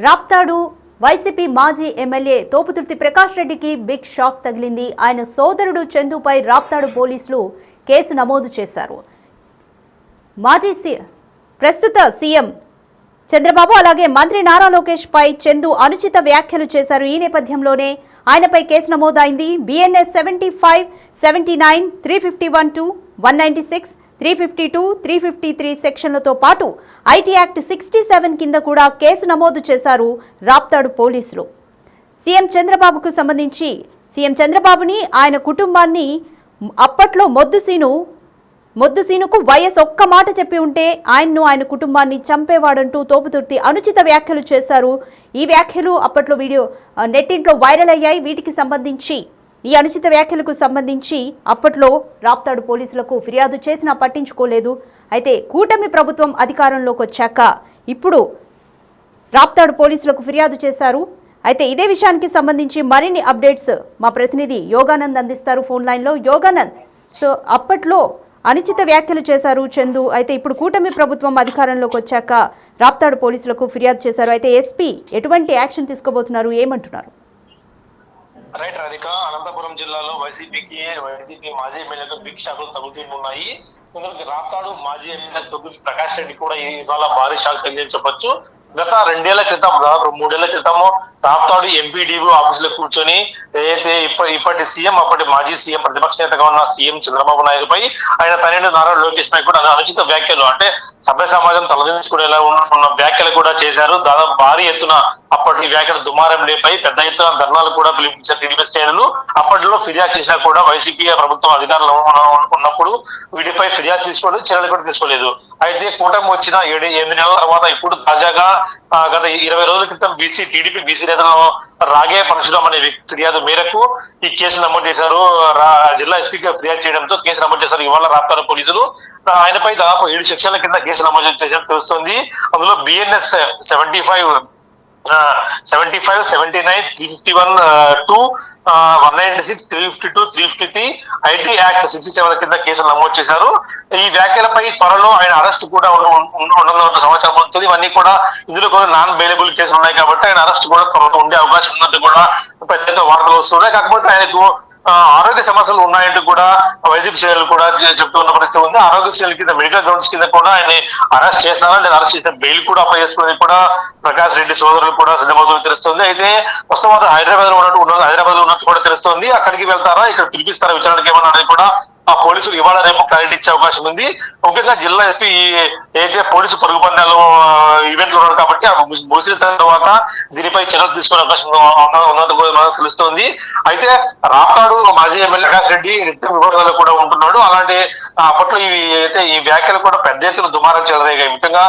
Raptadu YCP మాజీ MLA Thopudurthi Prakash రెడ్డికి big shock తగిలింది. ఆయన సోదరుడు చందుపై రాప్తాడు పోలీసులు కేసు నమోదు చేశారు. ప్రస్తుత సీఎం చంద్రబాబు అలాగే మంత్రి నారా లోకేష్ పై చందు అనుచిత వ్యాఖ్యలు చేశారు. ఈ నేపథ్యంలోనే ఆయనపై కేసు నమోదైంది. బిఎన్ఎస్ 75, 79, 351, 196, 352, 353 సెక్షన్లతో పాటు ఐటీ యాక్ట్ 67 కింద కూడా కేసు నమోదు చేశారు రాప్తాడు పోలీసులు. సీఎం చంద్రబాబుని ఆయన కుటుంబాన్ని అప్పట్లో మొద్దుసీనుకు వైఎస్ ఒక్క మాట చెప్పి ఉంటే ఆయన కుటుంబాన్ని చంపేవాడంటూ తోపుతుర్తి అనుచిత వ్యాఖ్యలు చేశారు. ఈ వ్యాఖ్యలు అప్పట్లో వీడియో నెట్టింట్లో వైరల్ అయ్యాయి. ఈ అనుచిత వ్యాఖ్యలకు సంబంధించి అప్పట్లో రాప్తాడు పోలీసులకు ఫిర్యాదు చేసినా పట్టించుకోలేదు. అయితే కూటమి ప్రభుత్వం అధికారంలోకి వచ్చాక ఇప్పుడు రాప్తాడు పోలీసులకు ఫిర్యాదు చేశారు. అయితే ఇదే విషయానికి సంబంధించి మరిన్ని అప్డేట్స్ మా ప్రతినిధి యోగానంద్ అందిస్తారు ఫోన్ లైన్లో. యోగానంద్, సో అప్పట్లో అనుచిత వ్యాఖ్యలు చేశారు చందు. అయితే ఇప్పుడు కూటమి ప్రభుత్వం అధికారంలోకి వచ్చాక రాప్తాడు పోలీసులకు ఫిర్యాదు చేశారు. అయితే ఎస్పీ ఎటువంటి యాక్షన్ తీసుకోబోతున్నారు, ఏమంటున్నారు? రైట్ రాధిక, అనంతపురం జిల్లాలో వైసీపీ మాజీ ఎమ్మెల్యేతో బిగ్ షాకులు తగులుతున్నాయి. ఇందులో రాప్తాడు మాజీ ఎమ్మెల్యే తొగ్గుతి ప్రకాష్ రెడ్డి కూడా ఇవాళ భారీ షాక్ తగిలించవచ్చు. గత 2 ఏళ్ల క్రితం, దాదాపు 3 ఏళ్ల క్రితము రాప్తాడు ఎంపీడీఓ ఆఫీసులో కూర్చొని ఏదైతే ఇప్పటి సీఎం, అప్పటి మాజీ సీఎం, ప్రతిపక్ష నేతగా ఉన్న సీఎం చంద్రబాబు నాయుడు పై, ఆయన తనయుడు నారా లోకేష్ పై కూడా అనుచిత వ్యాఖ్యలు, అంటే సభ్య సమాజం తలదించుకునేలా ఉన్న వ్యాఖ్యలు కూడా చేశారు. దాదాపు భారీ ఎత్తున అప్పటి వ్యాఖ్యలు దుమారం లేపై పెద్ద ఎత్తున ధర్నాలు కూడా పిలిపించారు టీడీపీ శ్రేణులు. అప్పట్లో ఫిర్యాదు చేసినా కూడా వైసీపీ ప్రభుత్వం అధికారంలో ఉన్నప్పుడు వీటిపై ఫిర్యాదు తీసుకోలేదు, చర్యలు కూడా తీసుకోలేదు. అయితే కూటమి వచ్చిన 8 నెలల తర్వాత ఇప్పుడు తాజాగా గత 20 రోజుల క్రితం టీడీపీ బీసీ నేతలను రాగే పరశురాం అనే వ్యక్తి ఫిర్యాదు మేరకు ఈ కేసు నమోదు చేశారు. జిల్లా ఎస్పీకి ఫిర్యాదు చేయడంతో కేసు నమోదు చేశారు ఇవాళ రాప్తాడు పోలీసులు. ఆయనపై దాదాపు 7 సెక్షన్ల కింద కేసు నమోదు చేసినట్టు తెలుస్తోంది. అందులో బిఎన్ఎస్ 75, 79, 351, 2, 196, 352, 353, ఐటీ యాక్ట్ 67 కింద కేసులు నమోదు చేశారు. ఈ వ్యాఖ్యలపై త్వరలో ఆయన అరెస్ట్ కూడా ఉండనున్న సమాచారం ఉంటుంది. ఇవన్నీ కూడా ఇందులో కూడా నాన్ బెయిలబుల్ కేసులు ఉన్నాయి కాబట్టి ఆయన అరెస్ట్ కూడా త్వరలో ఉండే అవకాశం ఉన్నట్టు కూడా పెద్ద వార్తలు వస్తున్నాయి. కాకపోతే ఆయనకు ఆరోగ్య సమస్యలు ఉన్నాయంటూ కూడా వైసీపీ శ్రేణులు కూడా చెప్తున్న పరిస్థితి ఉంది. ఆరోగ్య శ్రేణుల కింద మెడికల్ గ్రౌండ్స్ కింద కూడా ఆయన అరెస్ట్ చేస్తారని, నేను అరెస్ట్ చేసిన బెయిల్ కూడా అప్లై చేసుకుని కూడా ప్రకాష్ రెడ్డి సోదరులు కూడా సిద్ధమవుతుందని తెలుస్తుంది. అయితే ప్రస్తుతం హైదరాబాద్ లో ఉన్నట్టు కూడా తెలుస్తుంది. అక్కడికి వెళ్తారా, ఇక్కడ పిలిపిస్తారా విచారణకి ఏమన్నా అనేది కూడా ఆ పోలీసులు ఇవాళ రేపు క్లారిటీ ఇచ్చే అవకాశం ఉంది. ముఖ్యంగా జిల్లా ఎస్పీ ఏదైతే పోలీసు పరుగు పందాలు ఈవెంట్లు ఉన్నారు కాబట్టి ముగిసిన తర్వాత దీనిపై చర్యలు తీసుకునే అవకాశం ఉన్నట్టు కూడా తెలుస్తోంది. అయితే రాప్తాడు మాజీ ఎమ్మెల్యే ప్రకాష్ రెడ్డి నిత్య వివాదాలు కూడా ఉంటున్నాడు. అలాంటి అప్పట్లో ఈ వ్యాఖ్యలు కూడా పెద్ద ఎత్తున దుమారం చెలరేగాయి. ముఖ్యంగా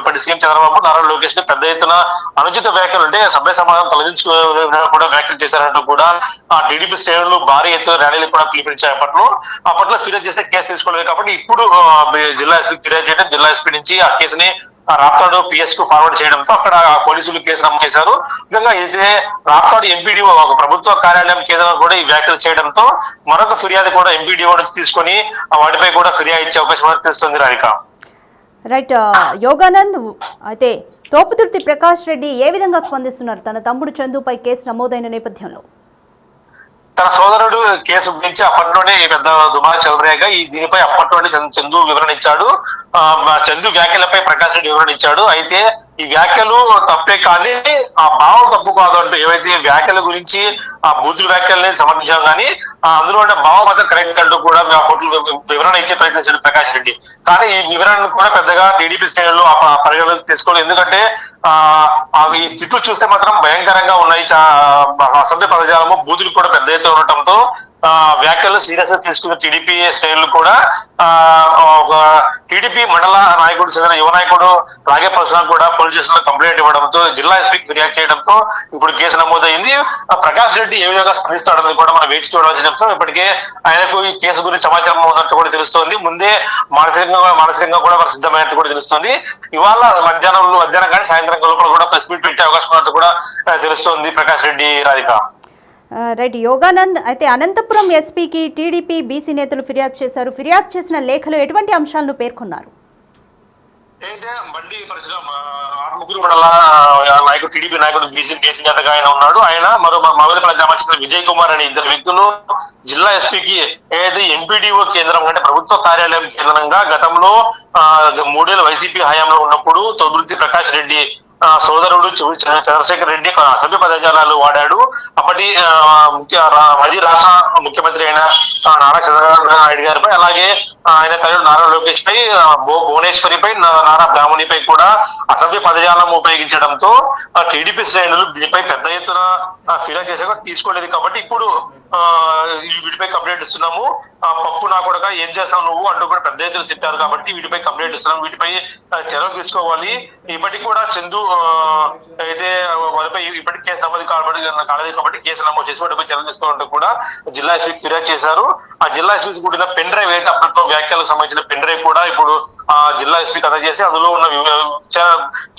ఇప్పటి సీఎం చంద్రబాబు, నారా లోకేష్ ని పెద్ద ఎత్తున అనుచిత వ్యాఖ్యలు, అంటే సభ్య సమాజం తలదించుకునే కూడా వ్యాఖ్యలు చేశారంటూ కూడా ఆ టీడీపీ శ్రేణులు భారీ ఎత్తున ర్యాలీలు కూడా పిలిపించారు. అప్పట్లో ఫిర్యాదు చేస్తే కేసు తీసుకోలేదు కాబట్టి ఇప్పుడు జిల్లా ఎస్పీ ఫిర్యాదు చేయడం, జిల్లా ఎస్పీ నుంచి ఆ కేసుని రాప్తాడు పిఎస్ కు ఫార్వర్డ్ చేయడంతో అక్కడ పోలీసులు కేసు నమోదు చేశారు. ముఖ్యంగా అయితే రాప్తాడు ఎంపీడీఓ ఒక ప్రభుత్వ కార్యాలయం కేంద్రం కూడా ఈ వ్యాఖ్యలు చేయడంతో మరొక ఫిర్యాదు కూడా ఎంపీడీఓ నుంచి తీసుకొని వాటిపై కూడా ఫిర్యాదు ఇచ్చే అవకాశం తెలుస్తుంది రాధిక. రైట్ యోగానంద్, అయితే తోపుతుర్తి ప్రకాష్ రెడ్డి ఏ విధంగా స్పందిస్తున్నారు తన తమ్ముడు చందుపై కేసు నమోదైన నేపథ్యంలో? తన సోదరుడు కేసు గురించి అప్పట్లోనే పెద్ద దుమారం చెలరేగా దీనిపై అప్పట్లోనే చందు వివరణ ఇచ్చాడు. చందు వ్యాఖ్యలపై ప్రకాష్ రెడ్డి వివరణ ఇచ్చాడు. అయితే ఈ వ్యాఖ్యలు తప్పే కానీ ఆ భావం తప్పు కాదు అంటూ ఏవైతే వ్యాఖ్యల గురించి ఆ బూతుల వ్యాఖ్యల్ని సమర్థించాం కానీ అందులో ఉండే భావం మాత్రం కరెక్ట్ అంటూ కూడా వివరణ ఇచ్చే ప్రయత్నించాడు ప్రకాష్ రెడ్డి. కానీ ఈ వివరణను కూడా పెద్దగా టీడీపీ శ్రేణులు పరిగణలోకి తీసుకోలేదు. ఎందుకంటే ఈ చిట్లు చూస్తే మాత్రం భయంకరంగా ఉన్నాయి. అసభ్య పదజాలము, బూతులు కూడా పెద్ద ఎత్తున ఉండటంతో వ్యాఖ్యలు సీరియస్ గా తీసుకున్న టీడీపీ శ్రేణులు కూడా ఒక టీడీపీ మండల నాయకుడు, చెందిన యువ నాయకుడు రాగే పరశురాం కూడా పోలీస్ స్టేషన్ లో కంప్లైంట్ ఇవ్వడంతో జిల్లా ఎస్పీకి ఫిర్యాదు చేయడంతో ఇప్పుడు కేసు నమోదైంది. ప్రకాష్ రెడ్డి ఏ విధంగా స్పందిస్తాడని కూడా మనం వేచి చూడాల్సిన అంశం. ఇప్పటికే ఆయనకు ఈ కేసు గురించి సమాచారం ఉన్నట్టు కూడా తెలుస్తోంది. ముందే మానసికంగా కూడా వారు సిద్ధమైనట్టు కూడా తెలుస్తుంది. ఇవాళ మధ్యాహ్నం కానీ సాయంత్రం లోపల కూడా ప్రెస్ మీట్ పెట్టే అవకాశం ఉన్నట్టు కూడా తెలుస్తోంది ప్రకాష్ రెడ్డి రాధిక. రైట్ యోగానంద్, అయితే అనంతపురం ఎస్పీకి టీడీపీ బీసీ నేతలు ఫిర్యాదు చేశారు. ఫిర్యాదు చేసిన లేఖలో ఎటువంటి అంశాలను పేర్కొన్నారు? అయితే బండి పరిశ్రమ ఆత్మకూరు మండల నాయకుడు టీడీపీ నాయకుడు బీసీ నేతగా ఆయన ఉన్నాడు. ఆయన మరో మగధపల్లి గ్రామానికి చెందిన విజయ్ కుమార్ అనే ఇద్దరు వ్యక్తులు జిల్లా ఎస్పీకి ఏదైతే ఎంపీడీఓ కేంద్రం అంటే ప్రభుత్వ కార్యాలయం కేంద్రంగా గతంలో 3 ఏళ్ల వైసీపీ హయాంలో ఉన్నప్పుడు తొగుర్తి ప్రకాష్ రెడ్డి సోదరుడు చంద్రశేఖర్ రెడ్డి అసభ్య పదజాలాలు వాడాడు. అప్పటి మాజీ రాష్ట్ర ముఖ్యమంత్రి అయిన నారా చంద్రబాబు నాయుడు గారిపై, అలాగే ఆయన తల్లి నారా లోకేష్ పై, భువనేశ్వరిపై, నారా బ్రాహ్మణిపై కూడా అసభ్య పదజాలం ఉపయోగించడంతో టీడీపీ శ్రేణులు దీనిపై పెద్ద ఎత్తున ఫిర్యాదు చేసాక తీసుకోలేదు. కాబట్టి ఇప్పుడు వీటిపై కంప్లైంట్ ఇస్తున్నాము. పప్పు నా కూడా ఏం చేస్తావు నువ్వు అంటూ కూడా పెద్ద ఎత్తున తిట్టారు. కాబట్టి వీటిపై కంప్లైంట్ ఇస్తున్నాం, వీటిపై చర్యలు తీసుకోవాలి. ఇప్పటికి కూడా చందు అయితే వారిపై ఇప్పటికి కేసు నమోదు కాలేదు కాబట్టి కేసు నమోదు చేసి వాటిపై చర్యలు తీసుకోవాలంటూ కూడా జిల్లా ఎస్పీకి ఫిర్యాదు చేశారు. ఆ జిల్లా ఎస్పీ కూడిన పెన్ డ్రైవ్ అయితే అప్పట్లో వ్యాఖ్యలకు సంబంధించిన పెన్ డ్రైవ్ కూడా ఇప్పుడు జిల్లా ఎస్పీకి అందజేసి అందులో ఉన్న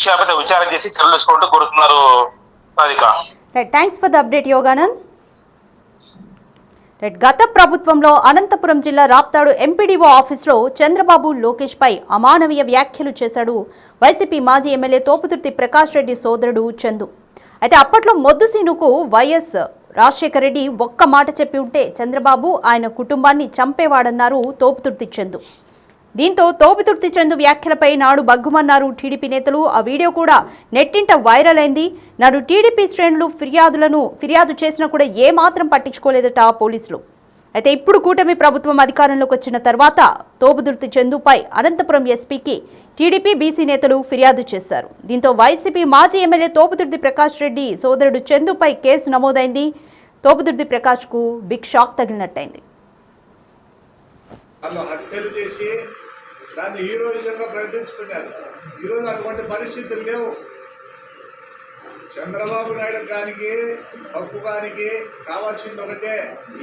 విషయాలపై విచారణ చేసి చర్యలు తీసుకోవాలంటూ కోరుతున్నారు. Radhika, thanks for the update Yoganand. గత ప్రభుత్వంలో అనంతపురం జిల్లా రాప్తాడు ఎంపీడీఓ ఆఫీసులో చంద్రబాబు లోకేష్ పై అమానవీయ వ్యాఖ్యలు చేశాడు వైసీపీ మాజీ ఎమ్మెల్యే తోపుతుర్తి ప్రకాష్ రెడ్డి సోదరుడు చందు. అయితే అప్పట్లో మొద్దుసీనుకు వైఎస్ రాజశేఖర రెడ్డి ఒక్క మాట చెప్పి ఉంటే చంద్రబాబు ఆయన కుటుంబాన్ని చంపేవాడన్నారు తోపుతుర్తి చందు. దీంతో తోపుతుర్తి చందు వ్యాఖ్యలపై నాడు బగ్గుమన్నారు టీడీపీ నేతలు. ఆ వీడియో కూడా నెట్టింట వైరల్ అయింది. నాడు టీడీపీ శ్రేణులు ఫిర్యాదు చేసినా కూడా ఏమాత్రం పట్టించుకోలేదట పోలీసులు. అయితే ఇప్పుడు కూటమి ప్రభుత్వం అధికారంలోకి వచ్చిన తర్వాత తోపుతుర్తి చందుపై అనంతపురం ఎస్పీకి టీడీపీ బీసీ నేతలు ఫిర్యాదు చేశారు. దీంతో వైసీపీ మాజీ ఎమ్మెల్యే తోపుతుర్తి ప్రకాష్ రెడ్డి సోదరుడు చందుపై కేసు నమోదైంది. తోపుతుర్తి ప్రకాష్కు బిగ్ షాక్ తగిలినట్టయింది. దాన్ని హీరోయిజంగా ప్రకటించుకున్నారు. ఈరోజు అటువంటి పరిస్థితులు లేవు. చంద్రబాబు నాయుడు గారికి హక్కు గారికి కావాల్సింది ఒకటే,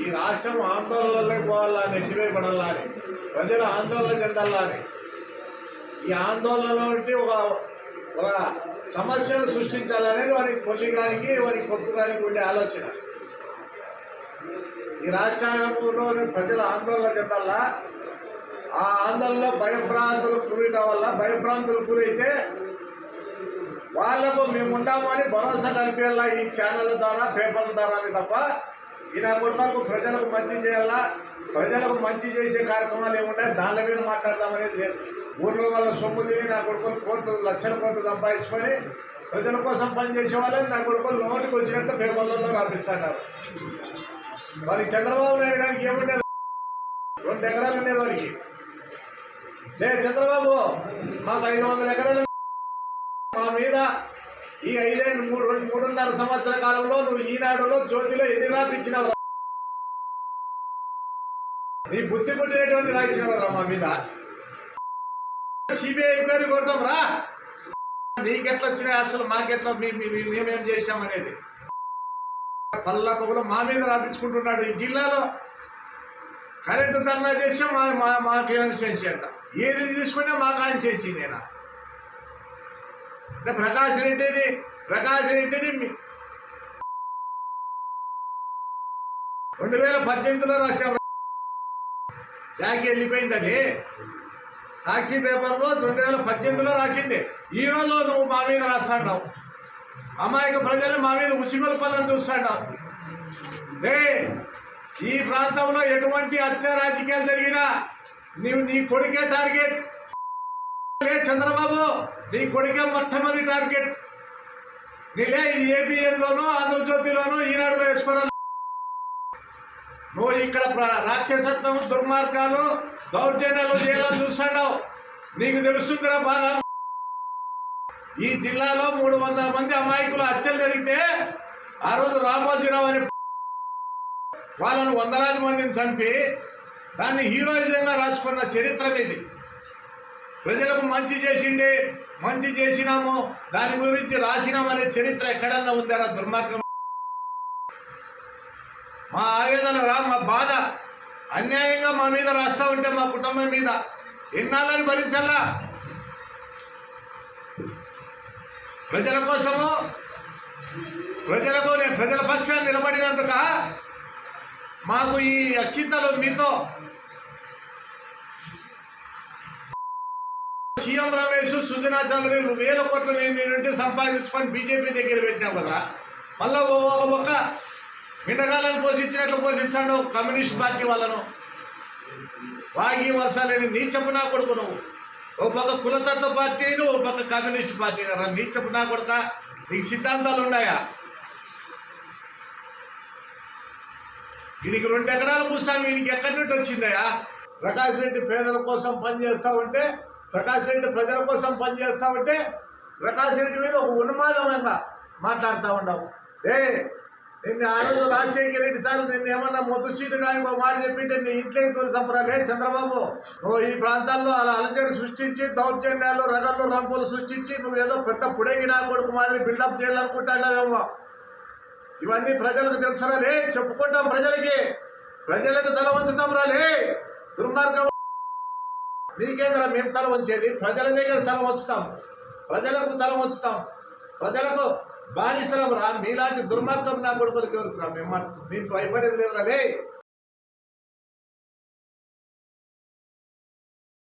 ఈ రాష్ట్రం ఆందోళనలోకి పోవాలని, నెట్టివేయబడాలని, ప్రజలు ఆందోళన చెందాలని. ఈ ఆందోళనలో ఒక సమస్యను సృష్టించాలనేది వారికి పొల్లిగానికి వారికి హక్కు గారికి ఉండే ఆలోచన. ఈ రాష్ట్రంలో ప్రజలు ఆందోళన చెందాలా, ఆ ఆందోళనలో భయభ్రాంతులకు గురి కావాలా, భయభ్రాంతులకు గురైతే వాళ్లకు మేము ఉంటాము అని భరోసా కల్పించాలా ఈ ఛానళ్ళ ద్వారా, పేపర్ల ద్వారా తప్ప ఈ నా కొడుకు ప్రజలకు మంచి చేయాలా, ప్రజలకు మంచి చేసే కార్యక్రమాలు ఏముంటాయి దాని మీద మాట్లాడదామనేది లేదు. ఊర్లో వాళ్ళ సొమ్ము తిని నా కొడుకులు లక్షల కోట్లు సంపాదించుకొని ప్రజల కోసం పనిచేసే వాళ్ళని నా కొడుకులు నోటికి వచ్చినట్టు పేపర్లలో రాపిస్తున్నారు. మరి చంద్రబాబు నాయుడు గారికి ఏముండేది, 2 ఎకరాలు ఉండేది వారికి. చంద్రబాబు మాకు 500 ఎకరాలు మా మీద ఈ 3.5 సంవత్సర కాలంలో నువ్వు ఈనాడులో జ్యోతిలో ఎన్ని రాపిచ్చినావు, నీ బుద్ధి పుట్టినటువంటి రాయించినవరా మా మీద. సిబిఐ ఎంక్వైరీ కొడతాం రా, నీకెట్లా వచ్చినాయి అసలు, మాకెట్లా మేమేం చేశామనేది. పల్లకొకరు మా మీద రాపించుకుంటున్నాడు. ఈ జిల్లాలో కరెంటు ధర్నా చేసాం, మా కాన్స్టిట్యున్సీ అంట. ఏది తీసుకున్నా మా కాన్స్టిట్యున్సీ నేనా అంటే ప్రకాష్ రెడ్డిని 2018లో రాశాం. జాకి వెళ్ళిపోయిందని సాక్షి పేపర్లో 2018లో రాసింది. ఈ రోజు నువ్వు మా మీద రాస్తాంటావు, అమాయక ప్రజల్ని మా మీద ఉసిగోలు పళ్ళని చూస్తాంటావు. ఈ ప్రాంతంలో ఎటువంటి హత్య రాజకీయాలు జరిగినా నీ కొడుకే టార్గెట్. చంద్రబాబు నీ కొడుకే మొట్టమొదటి టార్గెట్. నీలే ఇది ఏబిఎన్లోనూ, ఆంధ్రజ్యోతిలోనూ, ఈనాడులో వేసుకోవాలి. నువ్వు ఇక్కడ రాక్షసత్వం, దుర్మార్గాలు, దౌర్జన్యాలు చేయాలని చూస్తాడావు. నీకు తెలుస్తుందిరా బాధ. ఈ జిల్లాలో 300 మంది అమాయకులు హత్యలు జరిగితే ఆ రోజు రామోజీరావు అని వాళ్ళను 100లాది మందిని చంపి దాన్ని హీరోయిజంగా రాసుకున్న చరిత్ర ఇది. ప్రజలకు మంచి చేసిండే, మంచి చేసినాము, దాని గురించి రాసినామనే చరిత్ర ఎక్కడన్నా ఉందారా దుర్మార్గం? మా ఆవేదన మా బాధ అన్యాయంగా మా మీద రాస్తా ఉంటే మా కుటుంబం మీద ఎన్నాళ్ళని భరించాలా? ప్రజల కోసము, ప్రజల పక్షాన్ని నిలబడినందుక మాకు ఈ అక్షింతలు మీతో సీఎం రమేష్ సుజనా చౌదరి వేల కోట్లు నేను సంపాదించుకొని బీజేపీ దగ్గర పెట్టినావు కదరా. మళ్ళా ఒక మిండగాలను పోషించినట్లు పోషిస్తాడు కమ్యూనిస్ట్ పార్టీ వాళ్ళను. వాగి వర్షాలేని నీచపు నా కొడుకు నువ్వు. ఓ పక్క కులతత్వ పార్టీ, ఓ పక్క కమ్యూనిస్ట్ పార్టీ. నీచపు నా కొడుక, నీకు సిద్ధాంతాలు ఉన్నాయా? వీనికి 2 ఎకరాల భూస్వామి వీనికి ఎక్కడి నుండి వచ్చిందయా? ప్రకాష్ రెడ్డి పేదల కోసం పనిచేస్తా ఉంటే, ప్రకాష్ రెడ్డి ప్రజల కోసం పనిచేస్తా ఉంటే, ప్రకాష్ రెడ్డి మీద ఒక ఉన్మాదమంగా మాట్లాడుతూ ఉండవు. నిన్ను ఆ రోజు రాజశేఖర రెడ్డి సార్ నిన్ను ఏమన్నా మొత్తం సీటు కానీ ఒక మాట చెప్పింటే నీ ఇంట్లోకి తోలి సంపరాలే చంద్రబాబు. నువ్వు ఈ ప్రాంతాల్లో అలా అలజడి సృష్టించి, దౌర్జన్యాలు, రగళ్ళు, రంపులు సృష్టించి నువ్వు ఏదో పెద్ద పుడేగి నా కొడుకు మాదిరి బిల్డప్ చేయాలనుకుంటావేమో. ఇవన్నీ ప్రజలకు తెలుసురాలే, చెప్పుకుంటాం ప్రజలకి. ప్రజలకు తల వంచుతాం రాలే. దుర్మార్గం నీకేంద్ర మేము తల వంచేది? ప్రజల దగ్గర తల వంచుతాం, ప్రజలకు తల వంచుతాం, ప్రజలకు బానిసలం రా. మీలాంటి దుర్మార్గం నా కొడుకులకి ఎవరికి రా? మేము భయపడేది లేదురా లే.